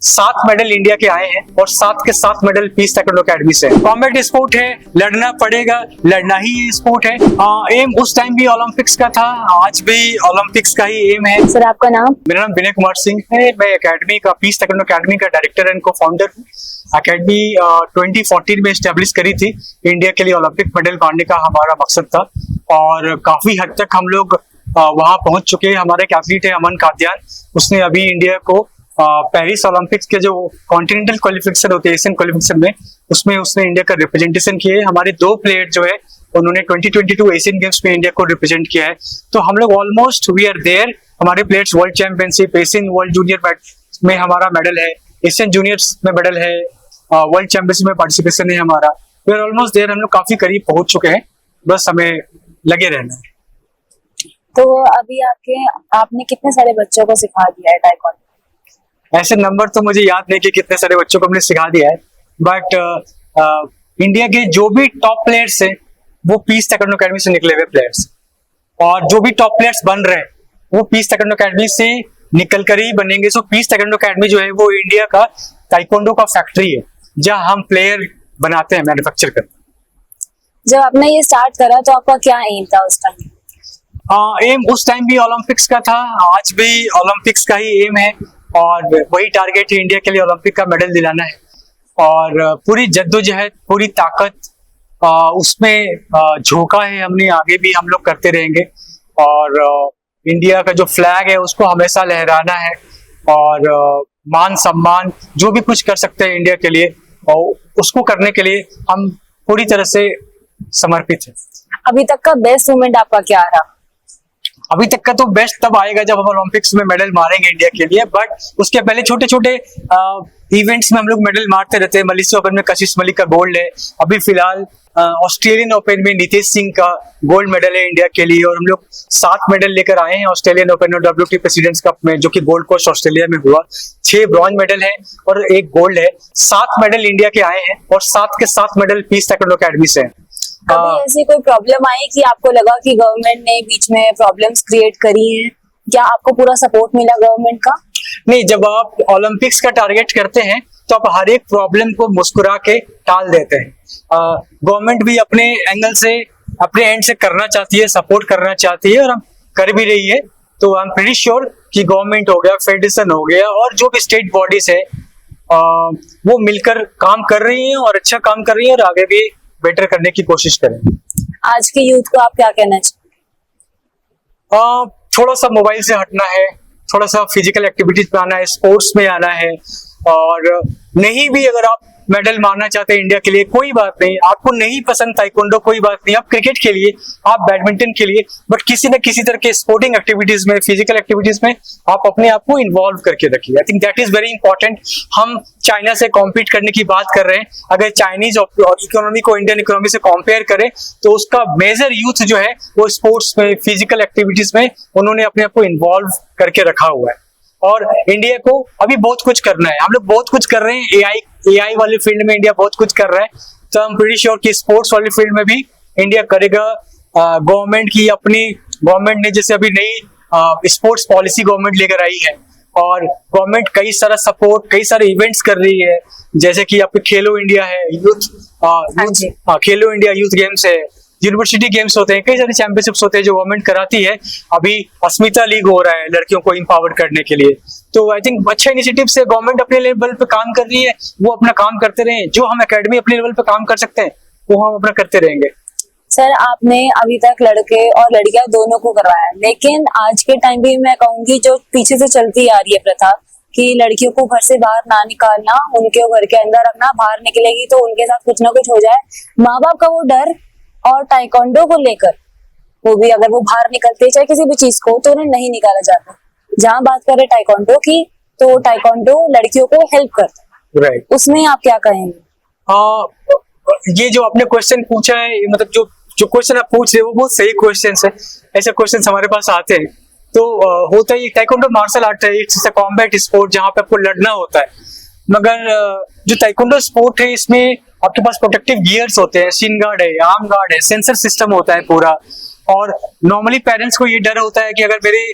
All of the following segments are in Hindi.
7 मेडल इंडिया के आए हैं और 7 के 7 मेडल पीस ताइक्वांडो अकेडमी से। कॉम्बैट स्पोर्ट है, लड़ना पड़ेगा, लड़ना ही ये स्पोर्ट है। एम उस टाइम भी ओलंपिक्स का था, आज भी ओलंपिक्स का ही एम है। सर आपका नाम? मेरा नाम विनय कुमार सिंह है। मैं अकेडमी का पीस ताइक्वांडो अकेडमी का डायरेक्टर एंड को फाउंडर हूँ। अकेडमी 2014 में स्टैब्लिश करी थी। इंडिया के लिए ओलंपिक मेडल पाने का हमारा मकसद था और काफी हद तक हम लोग वहां पहुंच चुके हैं। हमारे एक एथलीट है अमन कादियान, उसने अभी इंडिया को पेरिस ओलंपिक्स के जो कॉन्टिनेंटल क्वालिफिकेशन होते हैं, एशियन क्वालिफिकेशन में, उसमें उसने इंडिया का रिप्रेजेंटेशन किया है। हमारे 2 प्लेयर जो है उन्होंने 2022 एशियन गेम्स में इंडिया को रिप्रेजेंट किया है। तो हम लोग ऑलमोस्ट वी आर देयर। हमारे players world championship, Asian world junior में हमारा मेडल है, एशियन जूनियर्स में मेडल है, वर्ल्ड चैंपियनशिप में पार्टिसिपेशन है हमारा। We are almost there. हम लोग काफी करीब पहुंच चुके हैं, बस हमें लगे रहना है। तो अभी आपने कितने सारे बच्चों को सिखा दिया है ताइक्वांडो? ऐसे नंबर तो मुझे याद नहीं कि कितने सारे बच्चों को हमने सिखा दिया है, बट इंडिया के जो भी टॉप प्लेयर्स हैं वो पीस ताइक्वांडो अकेडमी से निकले हुए प्लेयर्स, और जो भी टॉप प्लेयर्स बन रहे हैं वो पीस ताइक्वांडो अकेडमी से निकल कर ही बनेंगे। सो पीस ताइक्वांडो अकेडमी जो है वो इंडिया का ताइक्वांडो का फैक्ट्री है, जहां हम प्लेयर बनाते हैं, मैन्युफैक्चर करते हैं। जब आपने ये स्टार्ट करा तो आपका क्या एम था उस टाइम? एम उस टाइम भी ओलंपिक्स का था, आज भी ओलंपिक्स का ही एम है और वही टारगेट है, इंडिया के लिए ओलंपिक का मेडल दिलाना है। और पूरी जद्दोजहद, पूरी ताकत उसमें झोंका है हमने, आगे भी हम लोग करते रहेंगे। और इंडिया का जो फ्लैग है उसको हमेशा लहराना है, और मान सम्मान जो भी कुछ कर सकते हैं इंडिया के लिए, और उसको करने के लिए हम पूरी तरह से समर्पित हैं। अभी तक का बेस्ट मोमेंट आपका क्या रहा? अभी तक का तो बेस्ट तब आएगा जब हम ओलंपिक्स में मेडल मारेंगे इंडिया के लिए, बट उसके पहले छोटे छोटे इवेंट्स में हम लोग मेडल मारते रहते हैं। मलेशिया ओपन में कशिश मलिक का गोल्ड है, अभी फिलहाल ऑस्ट्रेलियन ओपन में नीतीश सिंह का गोल्ड मेडल है इंडिया के लिए, और हम लोग 7 मेडल लेकर आए हैं ऑस्ट्रेलियन ओपन और WTA प्रेसिडेंट्स कप में, जो कि गोल्ड कोस्ट ऑस्ट्रेलिया में हुआ। 6 ब्रॉन्ज मेडल है और 1 गोल्ड है। 7 मेडल इंडिया के आए हैं और 7 के 7 मेडल पीस ताइक्वांडो अकेडमी से हैं। कभी ऐसी कोई प्रॉब्लम आई कि आपको लगा कि गवर्नमेंट ने बीच में प्रॉब्लम्स क्रिएट करी हैं? क्या आपको पूरा सपोर्ट मिला गवर्नमेंट का? नहीं, जब आप ओलंपिक्स का टारगेट करते हैं तो आप हर एक प्रॉब्लम को मुस्कुरा के टाल देते हैं। गवर्नमेंट भी अपने एंगल से, अपने एंड से करना चाहती है, सपोर्ट करना चाहती है, और हम कर भी रही है। तो आई एम प्रीटी श्योर कि गवर्नमेंट हो गया, फेडरेशन हो गया, और जो भी स्टेट बॉडीज है वो मिलकर काम कर रही है और अच्छा काम कर रही है, और आगे भी बेटर करने की कोशिश करें। आज के यूथ को आप क्या कहना चाहिए? थोड़ा सा मोबाइल से हटना है, थोड़ा सा फिजिकल एक्टिविटीज में आना है, स्पोर्ट्स में आना है, और नहीं भी अगर आप मेडल मारना चाहते हैं इंडिया के लिए, कोई बात नहीं। आपको नहीं पसंद ताइक्वांडो, कोई बात नहीं, आप क्रिकेट खेलिए, आप बैडमिंटन खेलिए, बट किसी न किसी तरह के स्पोर्टिंग एक्टिविटीज में, फिजिकल एक्टिविटीज में आप अपने आप को इन्वॉल्व करके रखिए। I think that is very important. हम चाइना से कॉम्पीट करने की बात कर रहे हैं, अगर चाइनीज इकोनॉमी को इंडियन इकोनॉमी से कंपेयर करें तो उसका मेजर यूथ जो है वो स्पोर्ट्स में, फिजिकल एक्टिविटीज में उन्होंने अपने आप को इन्वॉल्व करके रखा हुआ है। और इंडिया को अभी बहुत कुछ करना है, हम लोग बहुत कुछ कर रहे हैं। एआई वाले फील्ड में इंडिया बहुत कुछ कर रहा है, तो आई एम प्रीटी श्योर कि स्पोर्ट्स वाले फील्ड में भी इंडिया करेगा। गवर्नमेंट की, अपनी गवर्नमेंट ने जैसे अभी नई स्पोर्ट्स पॉलिसी गवर्नमेंट लेकर आई है, और गवर्नमेंट कई सारा सपोर्ट, कई सारे इवेंट्स कर रही है, जैसे कि आपके खेलो इंडिया है, खेलो इंडिया यूथ गेम्स है, यूनिवर्सिटी गेम्स होते हैं, कई सारे चैंपियनशिप्स होते हैं जो गवर्नमेंट कराती है। अभी अस्मिता लीग हो रहा है लड़कियों को एम्पावर करने के लिए। तो आई थिंक अच्छा इनिशिएटिव से गवर्नमेंट अपने लेवल पे काम कर रही है, वो अपना काम करते रहे। जो हम एकेडमी अपने लेवल पे काम कर सकते हैं वो हम अपना करते रहेंगे। सर आपने अभी तक लड़के और लड़कियां दोनों को करवाया, लेकिन आज के टाइम भी मैं कहूंगी जो पीछे से चलती आ रही है प्रथा कि लड़कियों को घर से बाहर ना निकालना, उनके घर के अंदर रखना, बाहर निकलेगी तो उनके साथ कुछ ना कुछ हो जाए। माँ बाप का वो डर, और ताइक्वांडो को लेकर वो भी अगर वो बाहर निकलते चाहे किसी भी चीज को तो उन्हें नहीं निकाला जाता। जहाँ बात करें ताइक्वांडो की, तो ताइक्वांडो लड़कियों को हेल्प करता है, राइट। उसमें आप क्या कहेंगे? ये जो आपने क्वेश्चन पूछा है, मतलब जो क्वेश्चन आप पूछ रहे हो वो बहुत सही क्वेश्चन है। ऐसे क्वेश्चन हमारे पास आते हैं तो होता है। ताइक्वांडो मार्शल आर्ट है, इट्स अ कॉम्बैट स्पोर्ट जहाँ पे आपको लड़ना होता है, मगर जो ताइक्वांडो स्पोर्ट है इसमें आपके पास प्रोटेक्टिव गियर्स होते हैं, शिन गार्ड है, आर्म गार्ड है, सेंसर सिस्टम होता है पूरा। और नॉर्मली पेरेंट्स को ये डर होता है कि अगर मेरी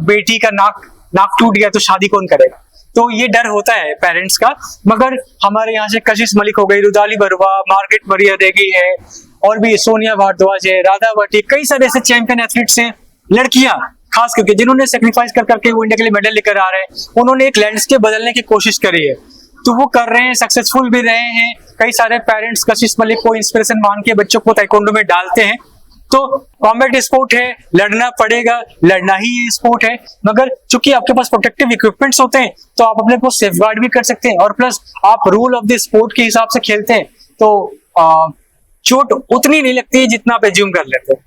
बेटी का नाक टूट गया तो शादी कौन करेगा। तो ये डर होता है पेरेंट्स का। मगर हमारे यहाँ से कशिश मलिक हो गई, रुदाली बरुआ, मार्गरेट मरियदेगी है, और भी सोनिया भारद्वाज है, राधा भट्टी, कई सारे ऐसे चैंपियन एथलीट्स हैं, लड़कियां खास करके, जिन्होंने सेक्रीफाइस कर करके वो इंडिया के लिए मेडल लेकर आ रहे हैं। उन्होंने एक लैंडस्केप बदलने की कोशिश करी है, तो वो कर रहे हैं, सक्सेसफुल भी रहे हैं। कई सारे पेरेंट्स कशिश मलिक को इंस्पिरेशन मान के बच्चों को ताइक्वांडो में डालते हैं। तो कॉम्बैट स्पोर्ट है, लड़ना पड़ेगा, लड़ना ही ये स्पोर्ट है। मगर चूंकि आपके पास प्रोटेक्टिव इक्विपमेंट्स होते हैं तो आप अपने को सेफगार्ड भी कर सकते हैं, और प्लस आप रूल ऑफ द स्पोर्ट के हिसाब से खेलते हैं तो चोट उतनी नहीं लगती है जितना आप एज्यूम कर लेते हैं।